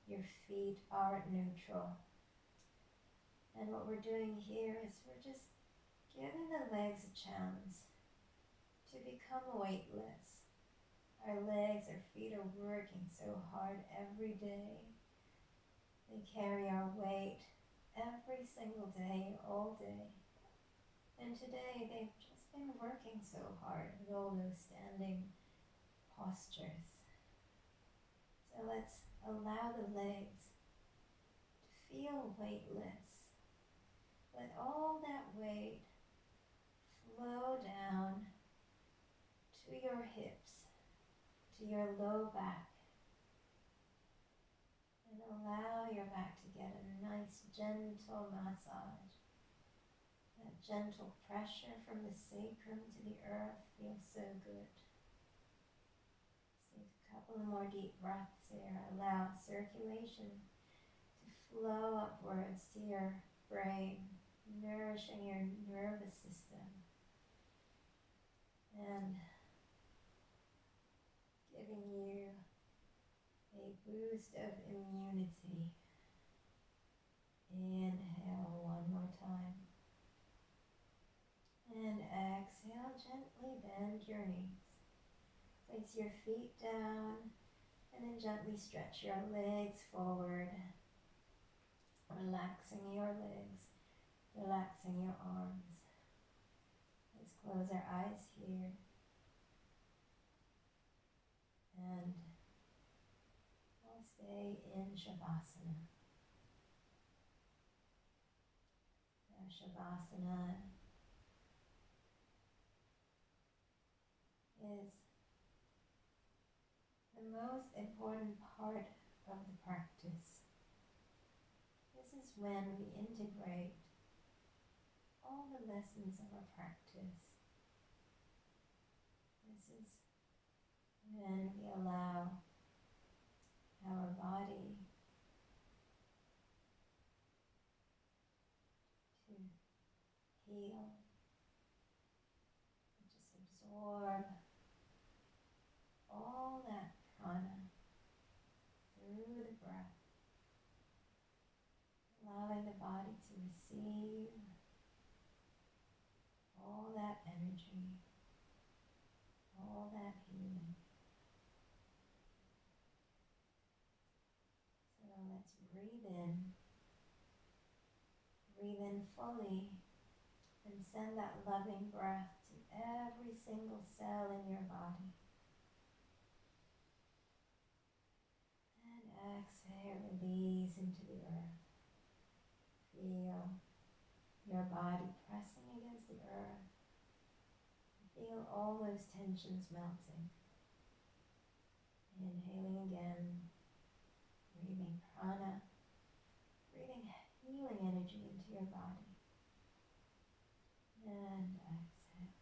Your feet are at neutral. And what we're doing here is we're just giving the legs a chance to become weightless. Our legs, our feet are working so hard every day. They carry our weight every single day, all day. And today they've just been working so hard with all those standing postures. So let's allow the legs to feel weightless. Let all that weight flow down to your hips, to your low back, and allow your back to get a nice gentle massage. That gentle pressure from the sacrum to the earth feels so good. Take a couple more deep breaths here. Allow circulation to flow upwards to your brain, nourishing your nervous system and giving you a boost of immunity. Inhale one more time. And exhale, gently bend your knees. Place your feet down and then gently stretch your legs forward. Relaxing your legs, relaxing your arms. Let's close our eyes here. And we'll stay in Shavasana. Now Shavasana is the most important part of the practice. This is when we integrate all the lessons of our practice. This is when we allow our body to heal, just absorb all that prana through the breath, allowing the body to receive all that energy, all that healing. So let's breathe in Breathe in fully and send that loving breath to every single cell in your body. And exhale, release into the earth. Feel your body pressing against the earth. Feel all those tensions melting. Inhaling again, breathing prana, breathing healing energy into your body. And exhale.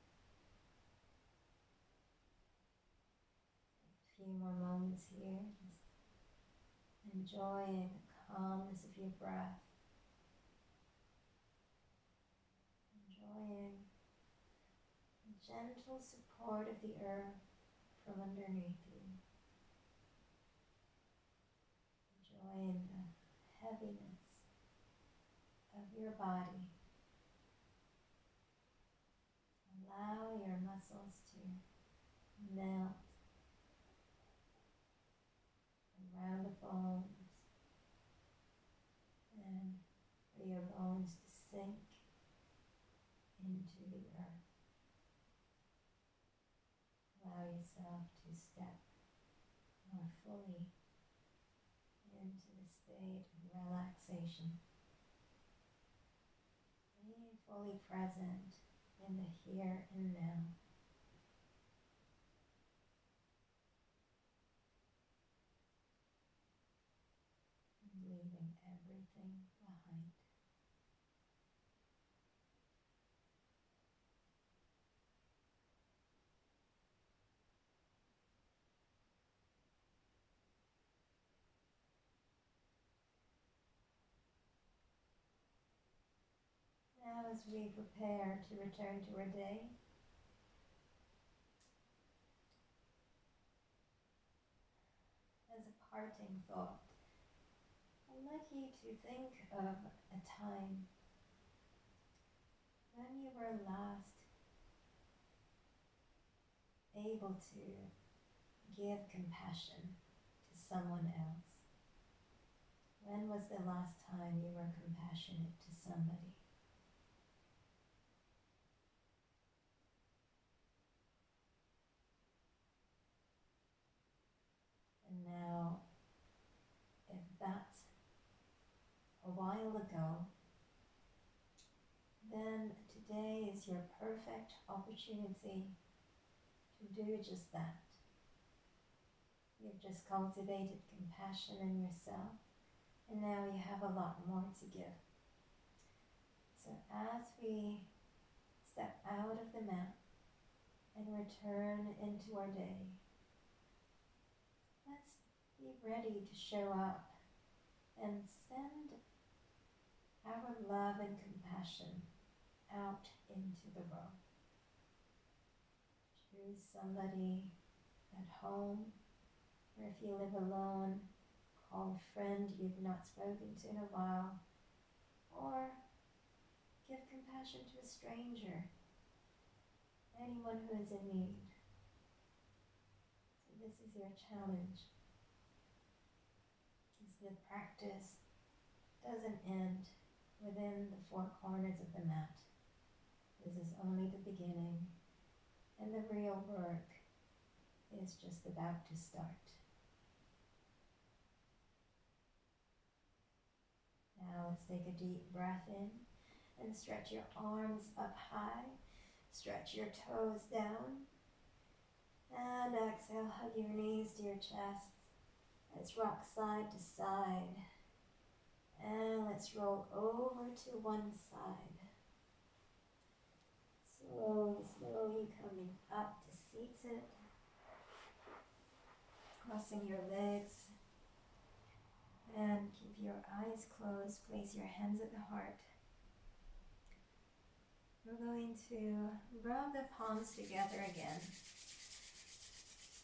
A few more moments here, just enjoying the calmness of your breath. Enjoying the gentle support of the earth from underneath you. Enjoying the heaviness of your body. Allow your muscles to melt around the bones and for your bones to sink into the earth. Allow yourself to step more fully into the state of relaxation. Being fully present in the here and now. Leaving everything behind. Now as we prepare to return to our day, as a parting thought, I'd like you to think of a time when you were last able to give compassion to someone else. When was the last time you were compassionate to somebody? And now, if that's a while ago, then today is your perfect opportunity to do just that. You've just cultivated compassion in yourself, and now you have a lot more to give. So as we step out of the mat and return into our day, let's be ready to show up and send our love and compassion out into the world. Choose somebody at home, or if you live alone, call a friend you've not spoken to in a while, or give compassion to a stranger, anyone who is in need. So this is your challenge. The practice doesn't end within the four corners of the mat. This is only the beginning, and the real work is just about to start. Now let's take a deep breath in and stretch your arms up high, stretch your toes down, and exhale, hug your knees to your chest. Let's rock side to side. And let's roll over to one side. Slowly coming up to seated. Crossing your legs. And keep your eyes closed. Place your hands at the heart. We're going to rub the palms together again.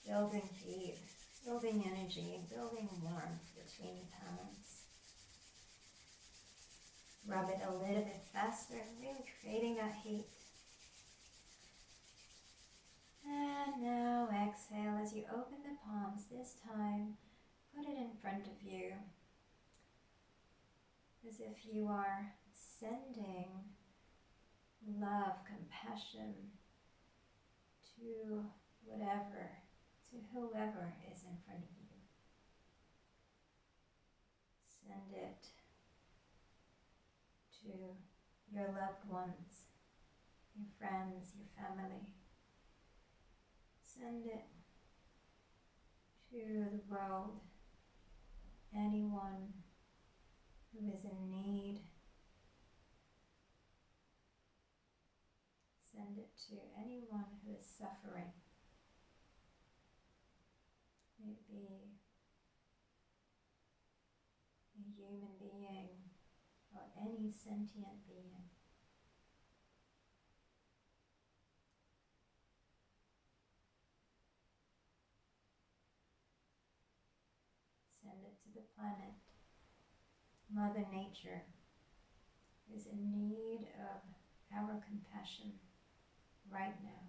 Building heat, building energy, building warmth between the palms. Rub it a little bit faster, really creating that heat. And now exhale as you open the palms. This time, put it in front of you, as if you are sending love, compassion to whatever, to whoever is in front of you. Send it to your loved ones, your friends, your family. Send it to the world, anyone who is in need. Send it to anyone who is suffering. May it be a human being or any sentient being. Send it to the planet, Mother Nature, who is in need of our compassion right now.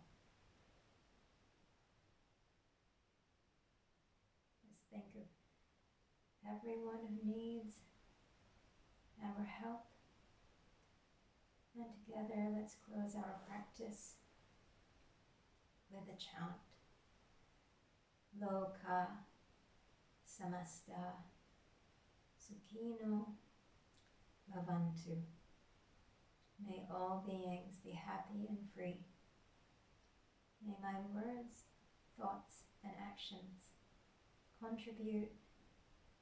Just think of everyone who needs our help. And together, let's close our practice with a chant. Loka samasta sukhino bhavantu. May all beings be happy and free. May my words, thoughts, and actions contribute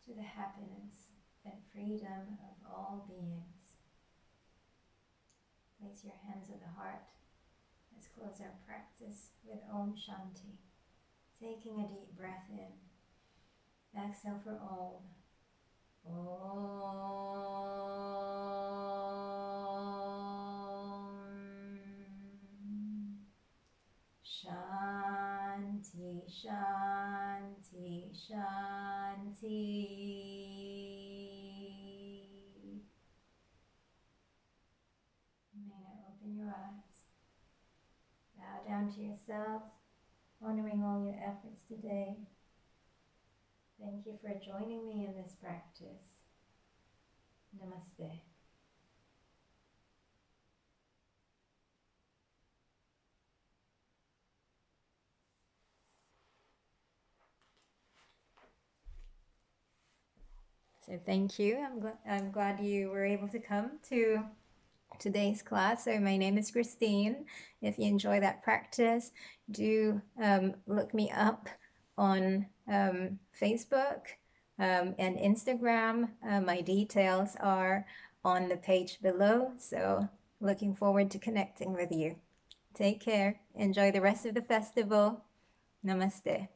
to the happiness and freedom of all beings. Place your hands at the heart. Let's close our practice with Om Shanti. Taking a deep breath in. Exhale for Om. Om. Shanti, Shanti, Shanti. You may now open your eyes. Bow down to yourselves, honoring all your efforts today. Thank you for joining me in this practice. Namaste. So thank you. I'm glad you were able to come to today's class. So my name is Christine. If you enjoy that practice, do look me up on Facebook and Instagram. My details are on the page below. So looking forward to connecting with you. Take care. Enjoy the rest of the festival. Namaste.